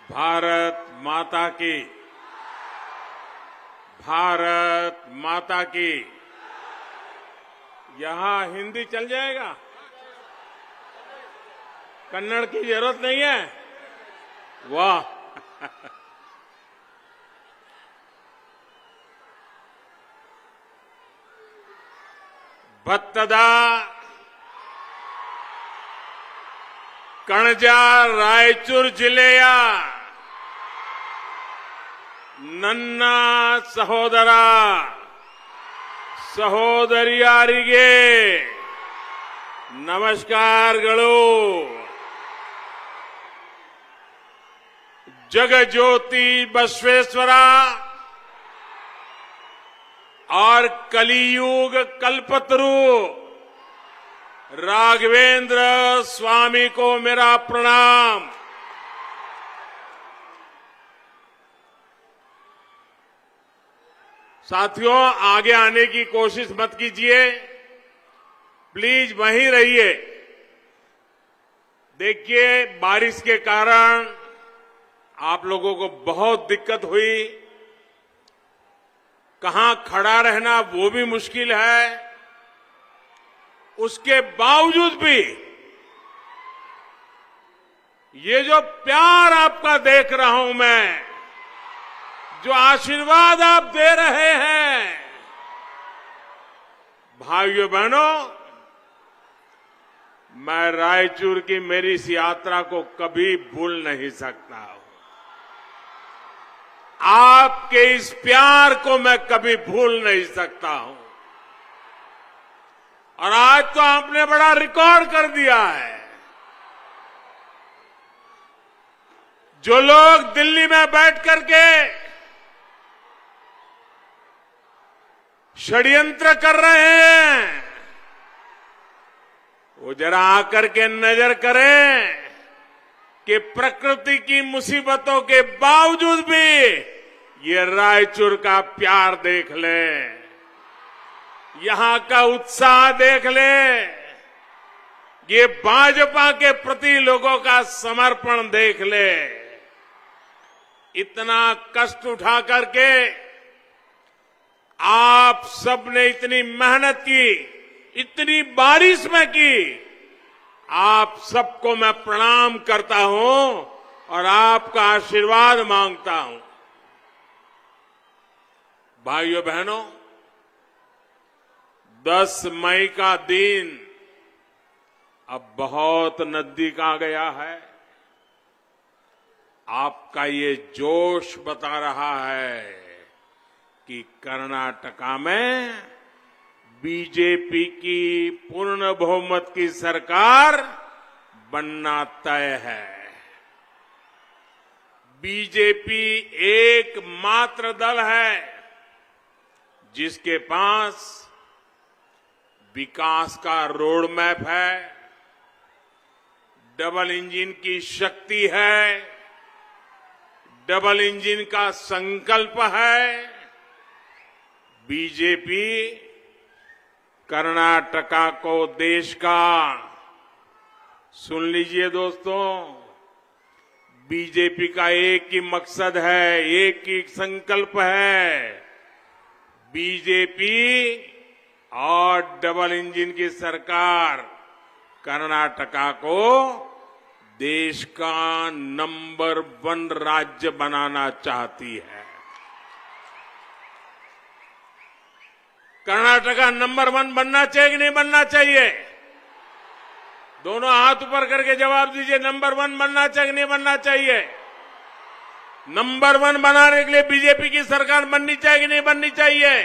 भारत माता की, भारत माता की। यहां हिंदी चल जाएगा, कन्नड़ की जरूरत नहीं है। वाह ಭತ್ತದ ಕಣಜ ರಾಯಚೂರು ಜಿಲ್ಲೆಯ ನನ್ನ ಸಹೋದರ ಸಹೋದರಿಯರಿಗೆ ನಮಸ್ಕಾರಗಳು। जगज्योति बसवेश्वर और कलियुग कल्पतरु राघवेंद्र स्वामी को मेरा प्रणाम। साथियों, आगे आने की कोशिश मत कीजिए, प्लीज वहीं रहिए। देखिए, बारिश के कारण आप लोगों को बहुत दिक्कत हुई, कहां खड़ा रहना वो भी मुश्किल है। उसके बावजूद भी ये जो प्यार आपका देख रहा हूं मैं, जो आशीर्वाद आप दे रहे हैं, भाइयों बहनों, मैं रायचूर की मेरी इस यात्रा को कभी भूल नहीं सकता हूं। आपके इस प्यार को मैं कभी भूल नहीं सकता हूं। और आज तो आपने बड़ा रिकॉर्ड कर दिया है। जो लोग दिल्ली में बैठ करके षड्यंत्र कर रहे हैं, वो जरा आकर के नजर करें कि प्रकृति की मुसीबतों के बावजूद भी ये रायचूर का प्यार देख ले, यहां का उत्साह देख ले, ये भाजपा के प्रति लोगों का समर्पण देख ले। इतना कष्ट उठा करके आप सबने इतनी मेहनत की, इतनी बारिश में की, आप सबको मैं प्रणाम करता हूं और आपका आशीर्वाद मांगता हूं। भाइयों बहनों, 10 मई का दिन अब बहुत नजदीक आ गया है। आपका ये जोश बता रहा है कि कर्नाटका में बीजेपी की पूर्ण बहुमत की सरकार बनना तय है। बीजेपी एकमात्र दल है जिसके पास विकास का रोड मैप है, डबल इंजन की शक्ति है, डबल इंजन का संकल्प है। बीजेपी कर्नाटका को देश का, सुन लीजिए दोस्तों, बीजेपी का एक ही मकसद है, एक ही संकल्प है। बीजेपी और डबल इंजन की सरकार कर्नाटका को देश का नंबर 1 राज्य बनाना चाहती है। कर्नाटका नंबर 1 बनना चाहिए कि नहीं बनना चाहिए? दोनों हाथ ऊपर करके जवाब दीजिए। नंबर 1 बनना चाहिए कि नहीं बनना चाहिए? नंबर 1 बनाने के लिए बीजेपी की सरकार बननी चाहिए कि नहीं बननी चाहिए?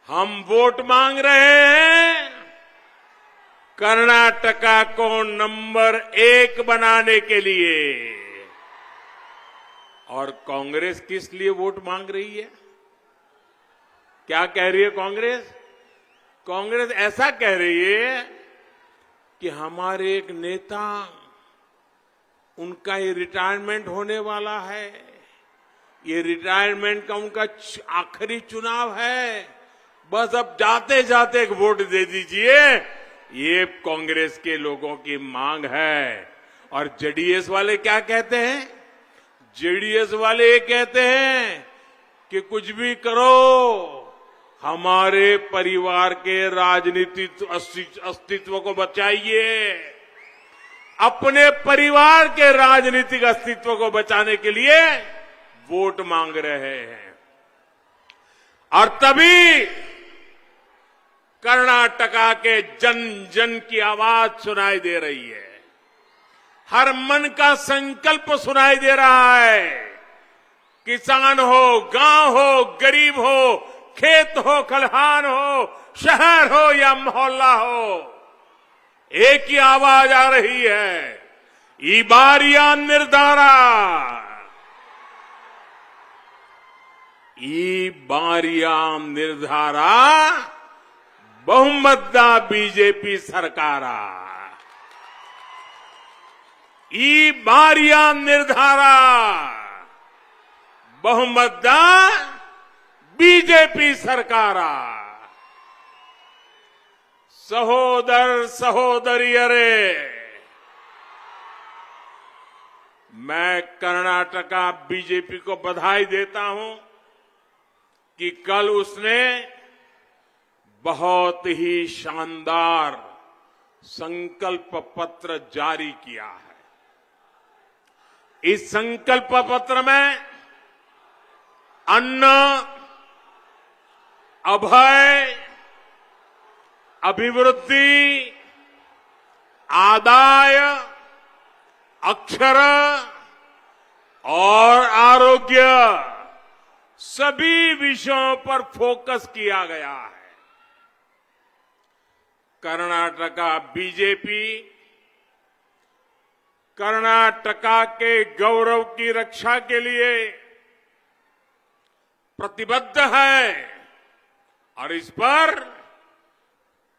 हम वोट मांग रहे हैं कर्नाटका को नंबर 1 बनाने के लिए। और कांग्रेस किस लिए वोट मांग रही है? क्या कह रही है कांग्रेस? कांग्रेस ऐसा कह रही है कि हमारे एक नेता, उनका ये रिटायरमेंट होने वाला है, ये रिटायरमेंट का उनका आखिरी चुनाव है, बस अब जाते जाते एक वोट दे दीजिए। ये कांग्रेस के लोगों की मांग है। और जेडीएस वाले क्या कहते हैं? जेडीएस वाले ये कहते हैं कि कुछ भी करो, हमारे परिवार के राजनीतिक अस्तित्व को बचाइए। अपने परिवार के राजनीतिक अस्तित्व को बचाने के लिए वोट मांग रहे हैं। और तभी कर्नाटका के जन जन की आवाज सुनाई दे रही है। हर मन का संकल्प सुनाई दे रहा है। किसान हो, गांव हो, गरीब हो, खेत हो, खलिहान हो, शहर हो या मोहल्ला हो, एक ही आवाज आ रही है, ई बारिया निर्धारा, ई बारिया निर्धारा बहुमतदा बीजेपी सरकारा। ई बारिया निर्धारा बहुमतदा बीजेपी सरकारा। सहोदर सहोदरियरे, मैं कर्नाटका बीजेपी को बधाई देता हूं कि कल उसने बहुत ही शानदार संकल्प पत्र जारी किया है। इस संकल्प पत्र में अन्न, अभय, अभिवृद्धि, आदाय, अक्षर और आरोग्य सभी विषयों पर फोकस किया गया है। कर्नाटका बीजेपी कर्नाटका के गौरव की रक्षा के लिए प्रतिबद्ध है और इस पर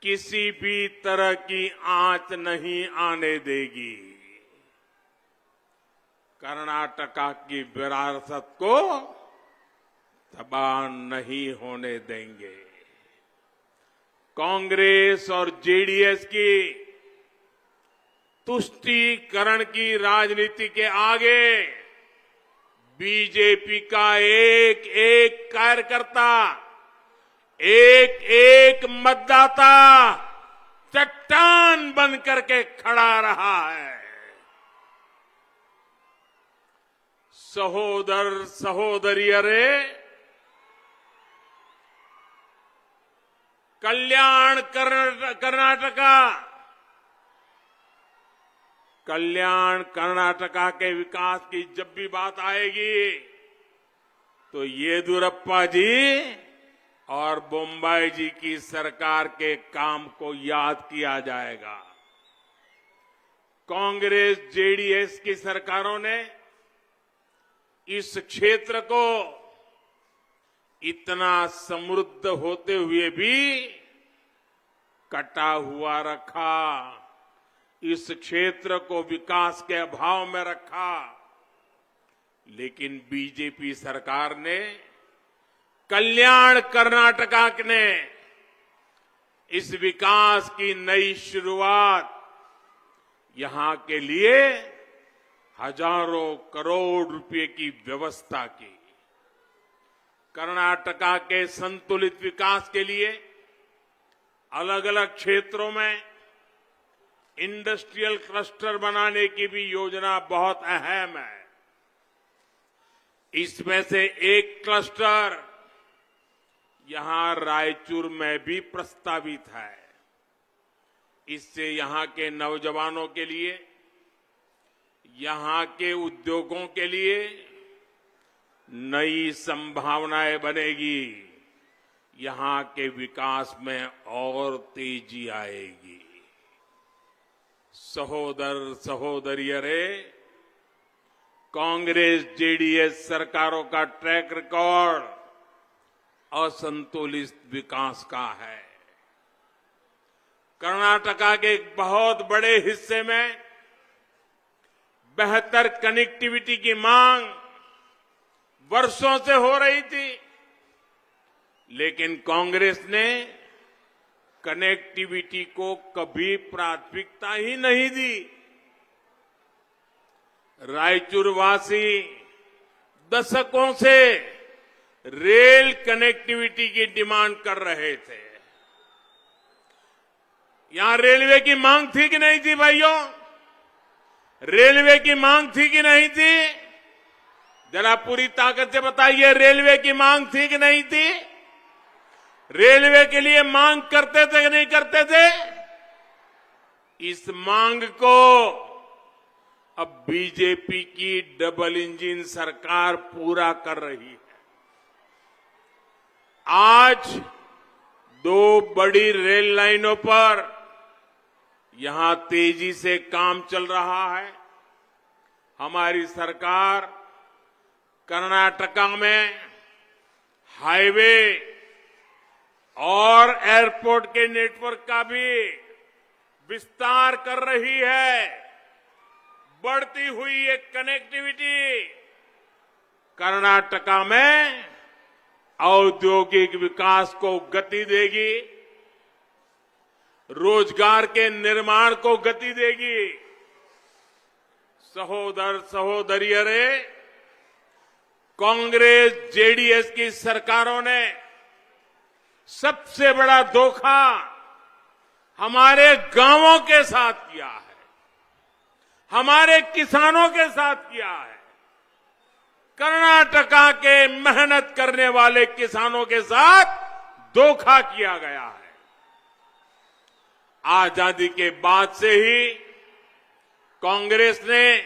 किसी भी तरह की आंच नहीं आने देगी। कर्नाटका की विरासत को तबाह नहीं होने देंगे। कांग्रेस और जेडीएस की तुष्टीकरण की राजनीति के आगे बीजेपी का एक एक कार्यकर्ता, एक एक मतदाता चट्टान बन करके खड़ा रहा है। सहोदर सहोदरियरे, कल्याण कर्नाटका के विकास की जब भी बात आएगी तो येदियुरप्पा जी और बोम्बाई जी की सरकार के काम को याद किया जाएगा। कांग्रेस जेडीएस की सरकारों ने इस क्षेत्र को इतना समृद्ध होते हुए भी कटा हुआ रखा, इस क्षेत्र को विकास के अभाव में रखा। लेकिन बीजेपी सरकार ने, कल्याण कर्नाटका ने इस विकास की नई शुरुआत, यहां के लिए हजारों करोड़ रुपए की व्यवस्था की। कर्नाटका के संतुलित विकास के लिए अलग अलग क्षेत्रों में इंडस्ट्रियल क्लस्टर बनाने की भी योजना बहुत अहम है। इसमें से एक क्लस्टर यहां रायचूर में भी प्रस्तावित है। इससे यहां के नौजवानों के लिए, यहां के उद्योगों के लिए नई संभावनाएं बनेगी, यहां के विकास में और तेजी आएगी। सहोदर सहोदरियरे, कांग्रेस जेडीएस सरकारों का ट्रैक रिकॉर्ड असंतुलित विकास का है। कर्नाटका के एक बहुत बड़े हिस्से में बेहतर कनेक्टिविटी की मांग वर्षों से हो रही थी, लेकिन कांग्रेस ने कनेक्टिविटी को कभी प्राथमिकता ही नहीं दी। रायचूर वासी दशकों से रेल कनेक्टिविटी की डिमांड कर रहे थे। यहां रेलवे की मांग थी कि नहीं थी भाइयों? रेलवे की मांग थी कि नहीं थी? जरा पूरी ताकत से बताइए, रेलवे की मांग थी कि नहीं थी? रेलवे के लिए मांग करते थे कि नहीं करते थे? इस मांग को अब बीजेपी की डबल इंजन सरकार पूरा कर रही है। आज 2 बड़ी रेल लाइनों पर यहां तेजी से काम चल रहा है। हमारी सरकार कर्नाटका में हाईवे और एयरपोर्ट के नेटवर्क का भी विस्तार कर रही है। बढ़ती हुई ये कनेक्टिविटी कर्नाटका में औद्योगिक विकास को गति देगी, रोजगार के निर्माण को गति देगी। सहोदर सहोदरियों, कांग्रेस जेडीएस की सरकारों ने सबसे बड़ा धोखा हमारे गांवों के साथ किया है, हमारे किसानों के साथ किया है। कर्नाटका के मेहनत करने वाले किसानों के साथ धोखा किया गया है। आजादी के बाद से ही कांग्रेस ने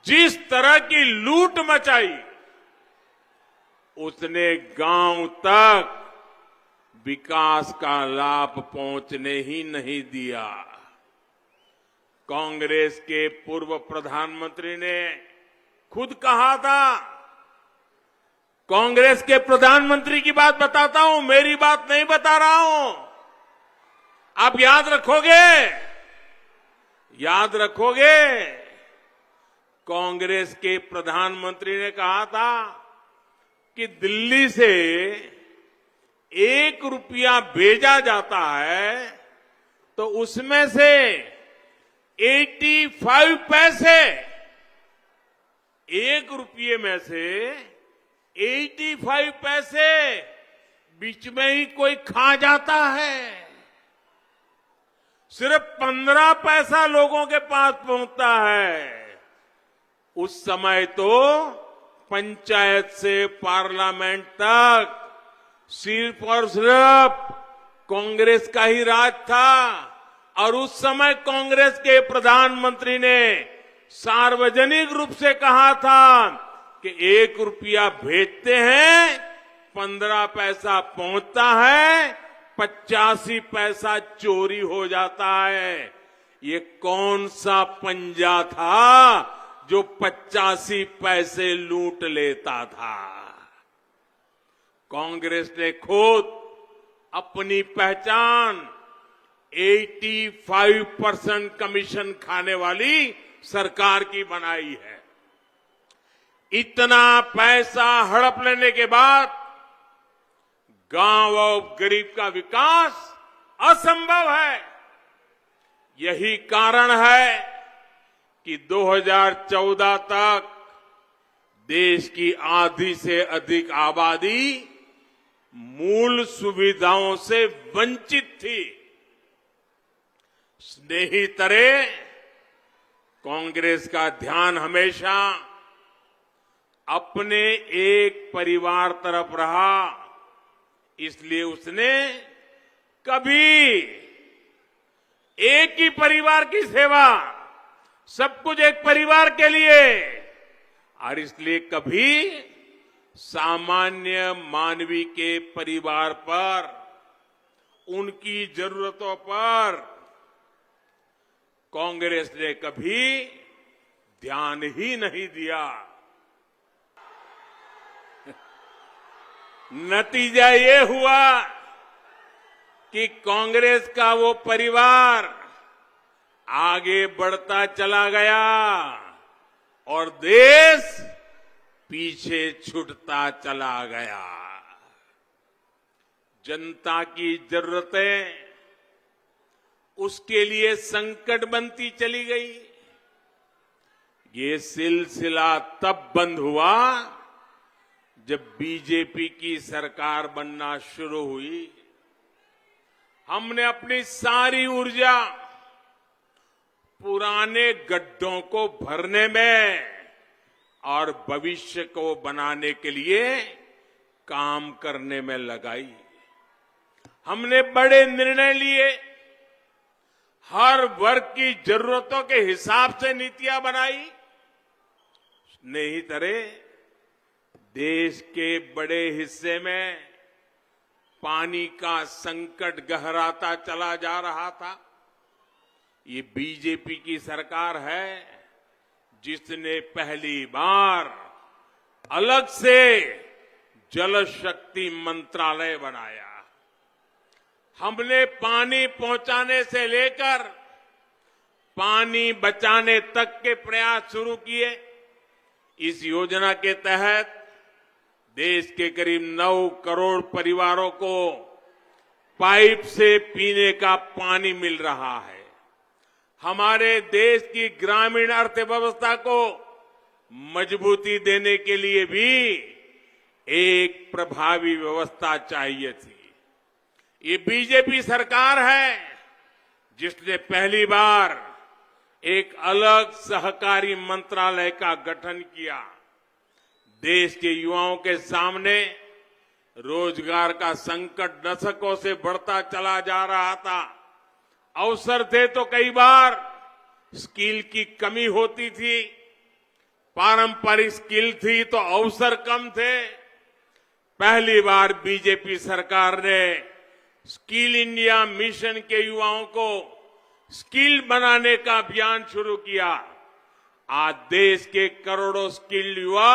जिस तरह की लूट मचाई, उसने गांव तक विकास का लाभ पहुंचने ही नहीं दिया। कांग्रेस के पूर्व प्रधानमंत्री ने खुद कहा था, कांग्रेस के प्रधानमंत्री की बात बताता हूं, मेरी बात नहीं बता रहा हूं। आप याद रखोगे? याद रखोगे? कांग्रेस के प्रधानमंत्री ने कहा था कि दिल्ली से 1 रुपया भेजा जाता है तो उसमें से 85 पैसे, 1 रुपये में से 85 पैसे बीच में ही कोई खा जाता है। सिर्फ 15 पैसा लोगों के पास पहुंचता है। उस समय तो पंचायत से पार्लियामेंट तक सिर्फ और सिर्फ कांग्रेस का ही राज था। और उस समय कांग्रेस के प्रधानमंत्री ने सार्वजनिक रूप से कहा था कि 1 रुपया भेजते हैं, 15 पैसा पहुंचता है, 85 पैसा चोरी हो जाता है। ये कौन सा पंजा था जो 85 पैसे लूट लेता था? कांग्रेस ने खुद अपनी पहचान 85% कमीशन खाने वाली सरकार की बनाई है। इतना पैसा हड़प लेने के बाद गांव और गरीब का विकास असंभव है। यही कारण है कि 2014 तक देश की आधी से अधिक आबादी मूल सुविधाओं से वंचित थी। स्नेहितरे, कांग्रेस का ध्यान हमेशा अपने एक परिवार तरफ रहा, इसलिए उसने कभी एक ही परिवार की सेवा, सब कुछ एक परिवार के लिए, और इसलिए कभी सामान्य मानवी के परिवार पर, उनकी जरूरतों पर कांग्रेस ने कभी ध्यान ही नहीं दिया। नतीजा ये हुआ कि कांग्रेस का वो परिवार आगे बढ़ता चला गया और देश पीछे छूटता चला गया। जनता की जरूरतें उसके लिए संकट बनती चली गई। ये सिलसिला तब बंद हुआ जब बीजेपी की सरकार बनना शुरू हुई। हमने अपनी सारी ऊर्जा पुराने गड्ढों को भरने में और भविष्य को बनाने के लिए काम करने में लगाई। हमने बड़े निर्णय लिए, हर वर्ग की जरूरतों के हिसाब से नीतियां बनाई। नहीं तरह देश के बड़े हिस्से में पानी का संकट गहराता चला जा रहा था। ये बीजेपी की सरकार है जिसने पहली बार अलग से जल शक्ति मंत्रालय बनाया। हमने पानी पहुंचाने से लेकर पानी बचाने तक के प्रयास शुरू किए। इस योजना के तहत देश के करीब 9 करोड़ परिवारों को पाइप से पीने का पानी मिल रहा है। हमारे देश की ग्रामीण अर्थव्यवस्था को मजबूती देने के लिए भी एक प्रभावी व्यवस्था चाहिए थी। ये बीजेपी सरकार है जिसने पहली बार एक अलग सहकारी मंत्रालय का गठन किया। देश के युवाओं के सामने रोजगार का संकट दशकों से बढ़ता चला जा रहा था। अवसर थे तो कई बार स्किल की कमी होती थी, पारंपरिक स्किल थी तो अवसर कम थे। पहली बार बीजेपी सरकार ने स्किल इंडिया मिशन के युवाओं को स्किल बनाने का अभियान शुरू किया। आज देश के करोड़ों स्किल्ड युवा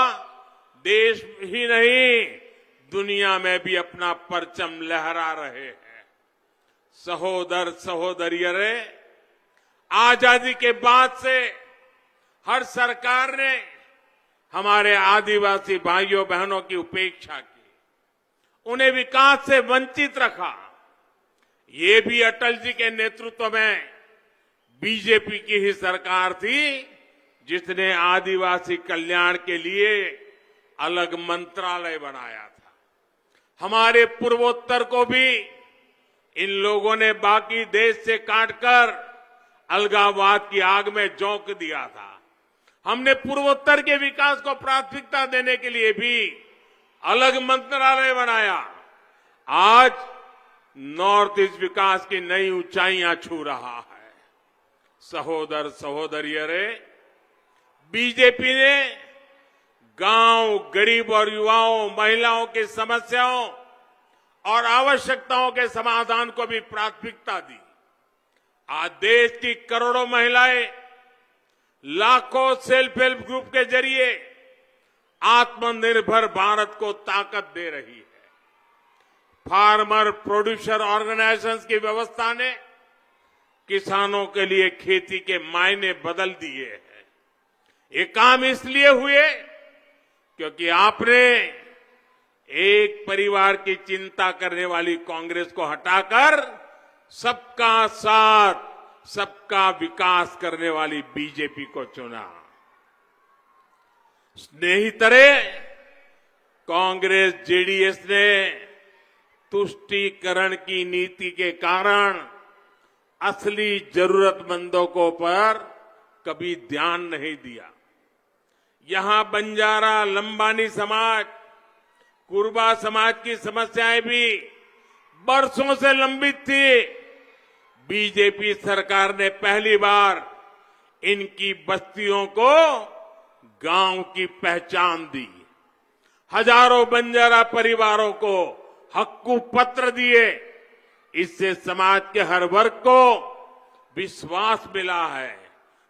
देश ही नहीं दुनिया में भी अपना परचम लहरा रहे हैं। सहोदर सहोदरियों, आजादी के बाद से हर सरकार ने हमारे आदिवासी भाइयों बहनों की उपेक्षा की, उन्हें विकास से वंचित रखा। ये भी अटल जी के नेतृत्व में बीजेपी की ही सरकार थी जिसने आदिवासी कल्याण के लिए अलग मंत्रालय बनाया था। हमारे पूर्वोत्तर को भी इन लोगों ने बाकी देश से काटकर अलगाववाद की आग में झोंक दिया था। हमने पूर्वोत्तर के विकास को प्राथमिकता देने के लिए भी अलग मंत्रालय बनाया। आज नॉर्थ ईस्ट विकास की नई ऊंचाइयां छू रहा है। सहोदर सहोदरियों, बीजेपी ने गांव, गरीब और युवाओं, महिलाओं की समस्याओं और आवश्यकताओं के समाधान को भी प्राथमिकता दी। आज देश की करोड़ों महिलाएं लाखों सेल्फ हेल्प ग्रुप के जरिए आत्मनिर्भर भारत को ताकत दे रही है। फार्मर प्रोड्यूसर ऑर्गेनाइजेशंस की व्यवस्था ने किसानों के लिए खेती के मायने बदल दिए हैं। ये काम इसलिए हुए क्योंकि आपने एक परिवार की चिंता करने वाली कांग्रेस को हटाकर सबका साथ, सबका विकास करने वाली बीजेपी को चुना। स्नेहितरे, कांग्रेस जेडीएस ने तुष्टीकरण की नीति के कारण असली जरूरतमंदों को पर कभी ध्यान नहीं दिया। यहां बंजारा, लंबानी समाज, कुर्बा समाज की समस्याएं भी बरसों से लंबित थी। बीजेपी सरकार ने पहली बार इनकी बस्तियों को गांव की पहचान दी। हजारों बंजारा परिवारों को हक्कू पत्र दिए। इससे समाज के हर वर्ग को विश्वास मिला है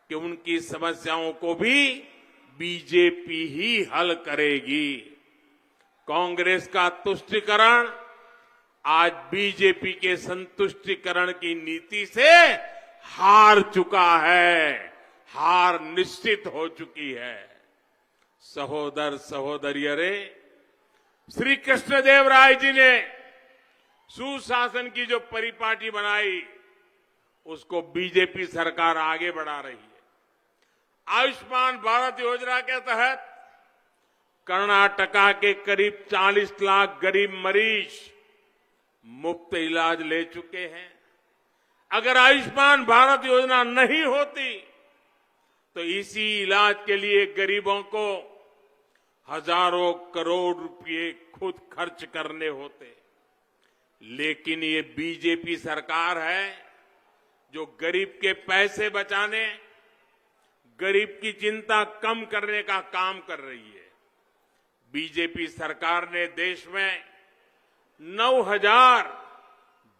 कि उनकी समस्याओं को भी बीजेपी ही हल करेगी। कांग्रेस का तुष्टीकरण आज बीजेपी के संतुष्टीकरण की नीति से हार चुका है, हार निश्चित हो चुकी है। सहोदर सहोदरियों, श्री कृष्णदेवराय जी ने सुशासन की जो परिपाटी बनाई उसको बीजेपी सरकार आगे बढ़ा रही है। आयुष्मान भारत योजना के तहत कर्नाटका के करीब 40 लाख गरीब मरीज मुफ्त इलाज ले चुके हैं। अगर आयुष्मान भारत योजना नहीं होती तो इसी इलाज के लिए गरीबों को हजारों करोड़ रुपए खुद खर्च करने होते। लेकिन ये बीजेपी सरकार है जो गरीब के पैसे बचाने, गरीब की चिंता कम करने का काम कर रही है। बीजेपी सरकार ने देश में 9,000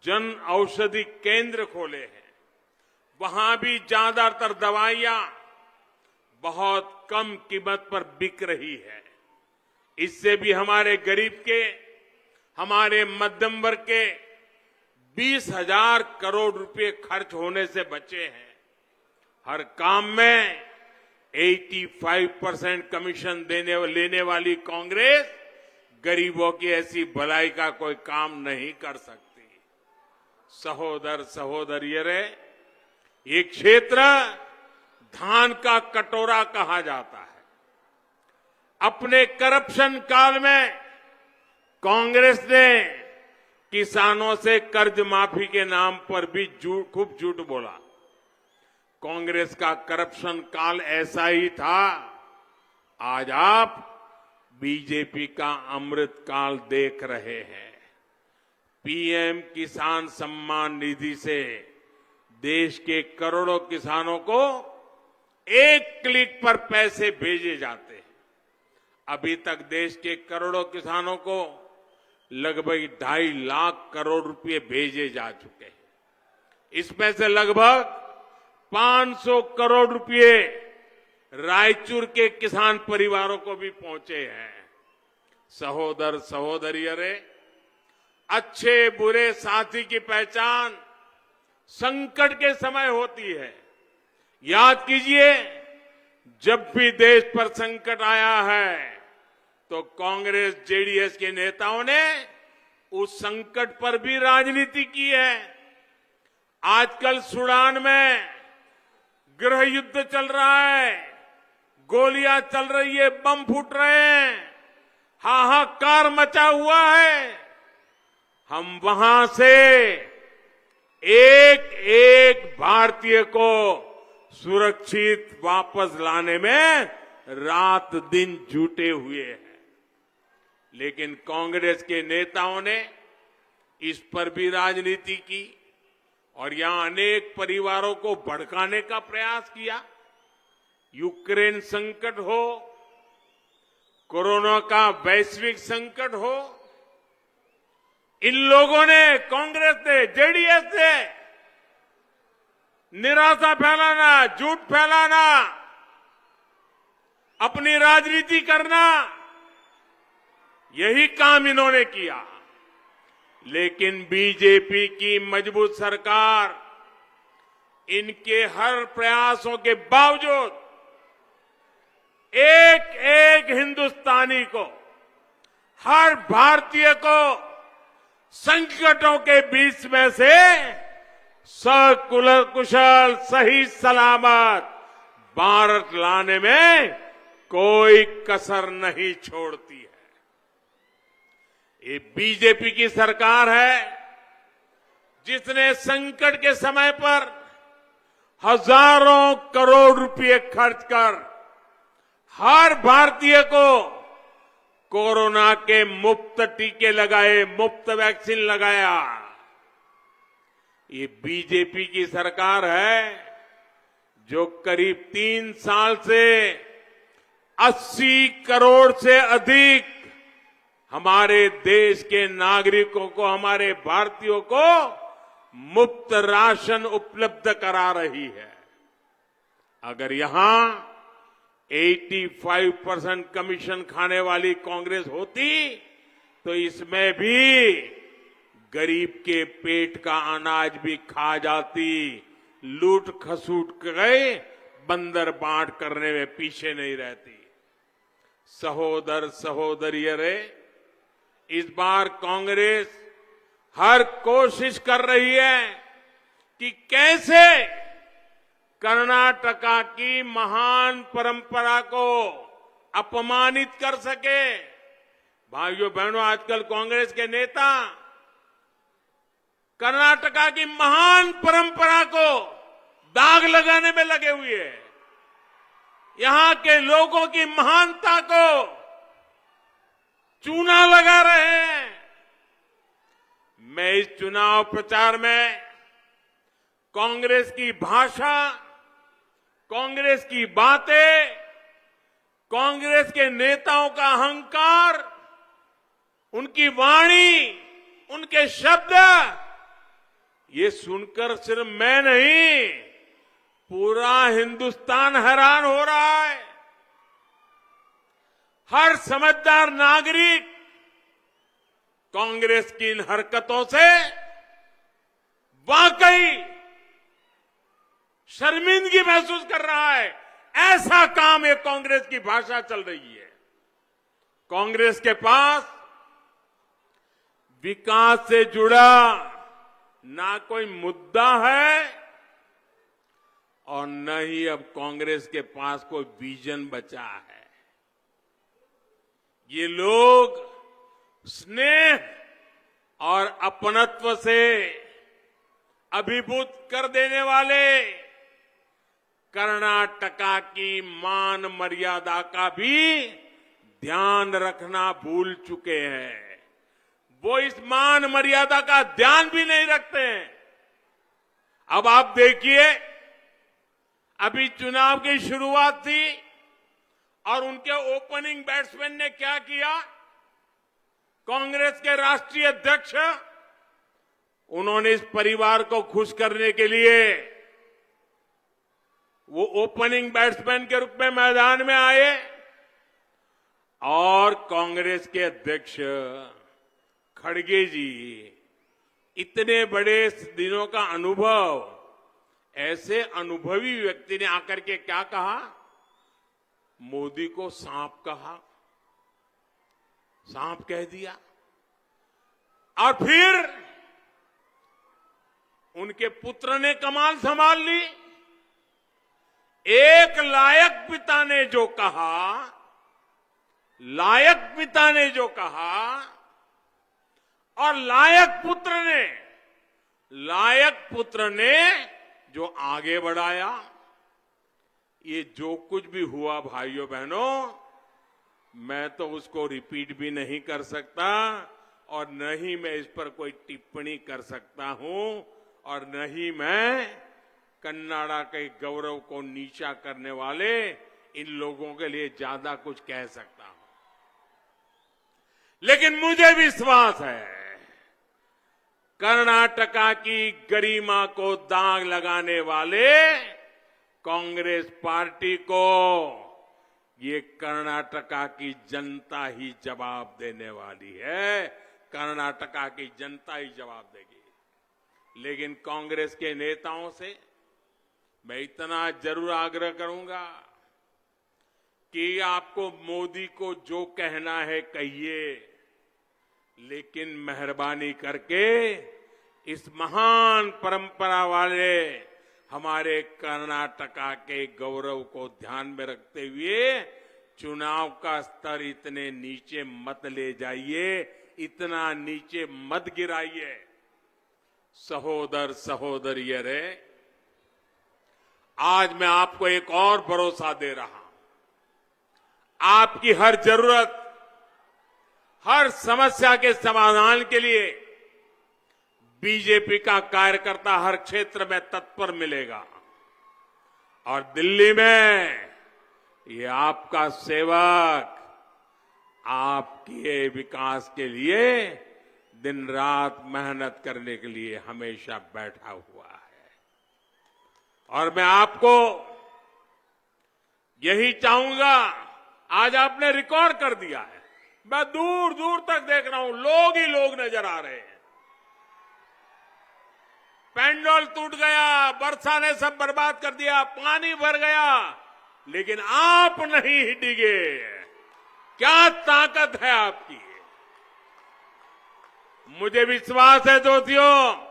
जन औषधि केंद्र खोले हैं। वहां भी ज्यादातर दवाइयां बहुत कम कीमत पर बिक रही है। इससे भी हमारे गरीब के, हमारे मध्यम वर्ग के 20,000 करोड़ रुपए खर्च होने से बचे हैं। हर काम में 85% कमीशन लेने वाली कांग्रेस गरीबों की ऐसी भलाई का कोई काम नहीं कर सकती। सहोदर सहोदरियों, ये क्षेत्र धान का कटोरा कहा जाता है। अपने करप्शन काल में कांग्रेस ने किसानों से कर्ज माफी के नाम पर भी खूब झूठ बोला। कांग्रेस का करप्शन काल ऐसा ही था। आज आप बीजेपी का अमृत काल देख रहे हैं। पीएम किसान सम्मान निधि से देश के करोड़ों किसानों को एक क्लिक पर पैसे भेजे जाते हैं। अभी तक देश के करोड़ों किसानों को लगभग 2.5 लाख करोड़ रुपए भेजे जा चुके हैं। इसमें से लगभग 500 करोड़ रुपए रायचूर के किसान परिवारों को भी पहुंचे हैं। सहोदर सहोदरियों, अच्छे बुरे साथी की पहचान संकट के समय होती है। याद कीजिए, जब भी देश पर संकट आया है तो कांग्रेस जेडीएस के नेताओं ने उस संकट पर भी राजनीति की है। आजकल सूडान में गृह युद्ध चल रहा है, गोलियां चल रही है, बम फूट रहे हैं, हाहाकार मचा हुआ है। हम वहां से एक एक भारतीय को सुरक्षित वापस लाने में रात दिन जुटे हुए हैं। लेकिन कांग्रेस के नेताओं ने इस पर भी राजनीति की और यहां अनेक परिवारों को भड़काने का प्रयास किया। यूक्रेन संकट हो, कोरोना का वैश्विक संकट हो, इन लोगों ने, कांग्रेस ने, जेडीएस ने निराशा फैलाना, झूठ फैलाना, अपनी राजनीति करना, यही काम इन्होंने किया। लेकिन बीजेपी की मजबूत सरकार इनके हर प्रयासों के बावजूद एक एक हिंदुस्तानी को, हर भारतीय को संकटों के बीच में से सकुशल सही सलामत भारत लाने में कोई कसर नहीं छोड़ती है। ये बीजेपी की सरकार है जिसने संकट के समय पर हजारों करोड़ रुपए खर्च कर हर भारतीय को कोरोना के मुफ्त टीके लगाए, मुफ्त वैक्सीन लगाया। ये बीजेपी की सरकार है जो करीब 3 साल से 80 करोड़ से अधिक हमारे देश के नागरिकों को, हमारे भारतीयों को मुफ्त राशन उपलब्ध करा रही है। अगर यहां 85% कमीशन खाने वाली कांग्रेस होती तो इसमें भी गरीब के पेट का अनाज भी खा जाती, लूट खसूट गए बंदर बांट करने में पीछे नहीं रहती। सहोदर सहोदरियों, इस बार कांग्रेस हर कोशिश कर रही है कि कैसे कर्नाटका की महान परंपरा को अपमानित कर सके। भाइयों बहनों, आजकल कांग्रेस के नेता कर्नाटका की महान परंपरा को दाग लगाने में लगे हुए हैं। यहां के लोगों की महानता को चूना लगा रहे हैं। मैं इस चुनाव प्रचार में कांग्रेस की भाषा, कांग्रेस की बातें, कांग्रेस के नेताओं का अहंकार, उनकी वाणी, उनके शब्द, ये सुनकर सिर्फ मैं नहीं, पूरा हिंदुस्तान हैरान हो रहा है। हर समझदार नागरिक कांग्रेस की इन हरकतों से वाकई शर्मिंदगी महसूस कर रहा है। ऐसा काम ये कांग्रेस की भाषा चल रही है। कांग्रेस के पास विकास से जुड़ा ना कोई मुद्दा है और न ही अब कांग्रेस के पास कोई विजन बचा है। ये लोग स्नेह और अपनत्व से अभिभूत कर देने वाले कर्नाटका की मान मर्यादा का भी ध्यान रखना भूल चुके हैं। वो इस मान मर्यादा का ध्यान भी नहीं रखते हैं। अब आप देखिए, अभी चुनाव की शुरुआत थी और उनके ओपनिंग बैट्समैन ने क्या किया। कांग्रेस के राष्ट्रीय अध्यक्ष, उन्होंने इस परिवार को खुश करने के लिए वो ओपनिंग बैट्समैन के रूप में मैदान में आए और कांग्रेस के अध्यक्ष खड़गे जी, इतने बड़े दिनों का अनुभव, ऐसे अनुभवी व्यक्ति ने आकर के क्या कहा, मोदी को सांप कहा, सांप कह दिया। और फिर उनके पुत्र ने कमान संभाल ली। एक लायक पिता ने जो कहा, लायक पिता ने जो कहा और लायक पुत्र ने जो आगे बढ़ाया, ये जो कुछ भी हुआ भाइयों बहनों, मैं तो उसको रिपीट भी नहीं कर सकता और न ही मैं इस पर कोई टिप्पणी कर सकता हूं और न ही मैं कन्नाडा के गौरव को नीचा करने वाले इन लोगों के लिए ज्यादा कुछ कह सकता हूं। लेकिन मुझे विश्वास है, कर्नाटका की गरिमा को दाग लगाने वाले कांग्रेस पार्टी को ये कर्नाटका की जनता ही जवाब देने वाली है। कर्नाटका की जनता ही जवाब देगी। लेकिन कांग्रेस के नेताओं से मैं इतना जरूर आग्रह करूंगा कि आपको मोदी को जो कहना है कहिए, लेकिन मेहरबानी करके इस महान परंपरा वाले हमारे कर्नाटका के गौरव को ध्यान में रखते हुए चुनाव का स्तर इतने नीचे मत ले जाइए, इतना नीचे मत गिराइए। सहोदर सहोदरिये रे, आज मैं आपको एक और भरोसा दे रहा हूं। आपकी हर जरूरत, हर समस्या के समाधान के लिए बीजेपी का कार्यकर्ता हर क्षेत्र में तत्पर मिलेगा और दिल्ली में ये आपका सेवक आपके विकास के लिए दिन रात मेहनत करने के लिए हमेशा बैठा हुआ है। और मैं आपको यही चाहूंगा, आज आपने रिकॉर्ड कर दिया है। मैं दूर दूर तक देख रहा हूं, लोग ही लोग नजर आ रहे हैं। पेंडोल टूट गया, वर्षा ने सब बर्बाद कर दिया, पानी भर गया, लेकिन आप नहीं डिगे। क्या ताकत है आपकी। मुझे विश्वास है दोस्तों,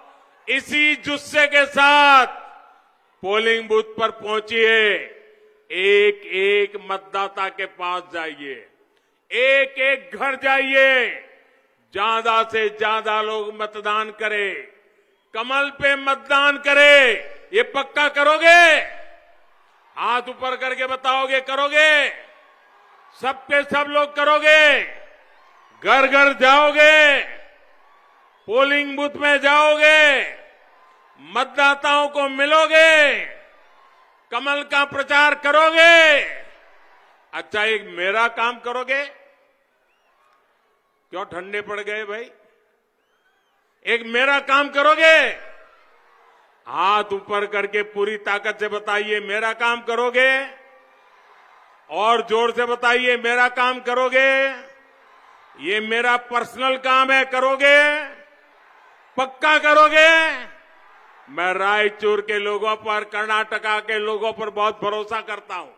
इसी जुस्से के साथ पोलिंग बूथ पर पहुंचिए, एक एक मतदाता के पास जाइए, एक एक घर जाइए, ज्यादा से ज्यादा लोग मतदान करें, कमल पे मतदान करें। ये पक्का करोगे? हाथ ऊपर करके बताओगे, करोगे? सबके सब लोग करोगे? घर घर जाओगे, पोलिंग बूथ में जाओगे, मतदाताओं को मिलोगे, कमल का प्रचार करोगे। अच्छा, एक मेरा काम करोगे? क्यों ठंडे पड़ गए भाई? एक मेरा काम करोगे? हाथ ऊपर करके पूरी ताकत से बताइए, मेरा काम करोगे? और जोर से बताइए, मेरा काम करोगे? ये मेरा पर्सनल काम है, करोगे? पक्का करोगे? मैं रायचूर के लोगों पर, कर्नाटका के लोगों पर बहुत भरोसा करता हूं।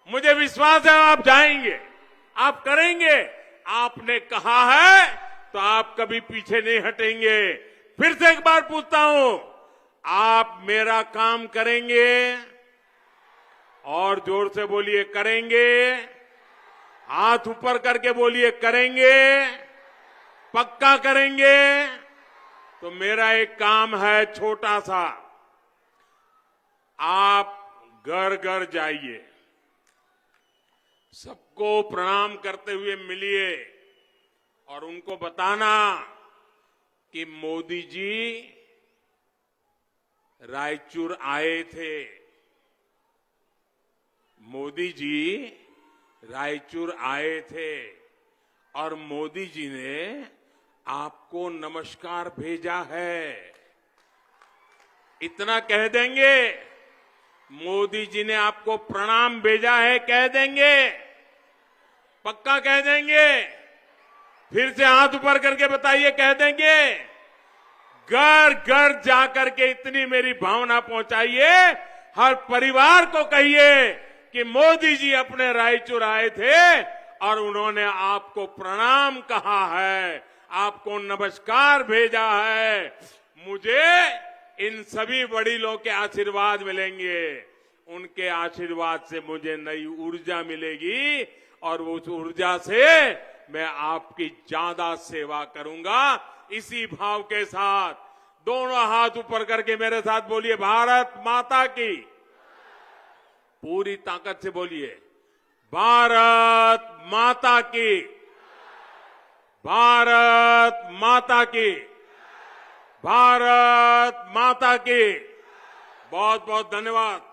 मुझे विश्वास है आप जाएंगे, आप करेंगे। आपने कहा है तो आप कभी पीछे नहीं हटेंगे। फिर से एक बार पूछता हूं, आप मेरा काम करेंगे? और जोर से बोलिए, करेंगे? हाथ ऊपर करके बोलिए, करेंगे? पक्का करेंगे? तो मेरा एक काम है छोटा सा, आप घर घर जाइए, सबको प्रणाम करते हुए मिलिए और उनको बताना कि मोदी जी रायचूर आए थे। मोदी जी रायचूर आए थे और मोदी जी ने आपको नमस्कार भेजा है। इतना कह देंगे? मोदी जी ने आपको प्रणाम भेजा है, कह देंगे? पक्का कह देंगे? फिर से हाथ ऊपर करके बताइए, कह देंगे? घर घर जाकर के इतनी मेरी भावना पहुंचाइए, हर परिवार को कहिए कि मोदी जी अपने रायचूर आए थे और उन्होंने आपको प्रणाम कहा है, आपको नमस्कार भेजा है। मुझे इन सभी वडीलों के आशीर्वाद मिलेंगे, उनके आशीर्वाद से मुझे नई ऊर्जा मिलेगी और उस ऊर्जा से मैं आपकी ज्यादा सेवा करूंगा। इसी भाव के साथ दोनों हाथ ऊपर करके मेरे साथ बोलिए, भारत माता की। पूरी ताकत से बोलिए, भारत माता की, भारत माता की, भारत माता की। बहुत बहुत धन्यवाद।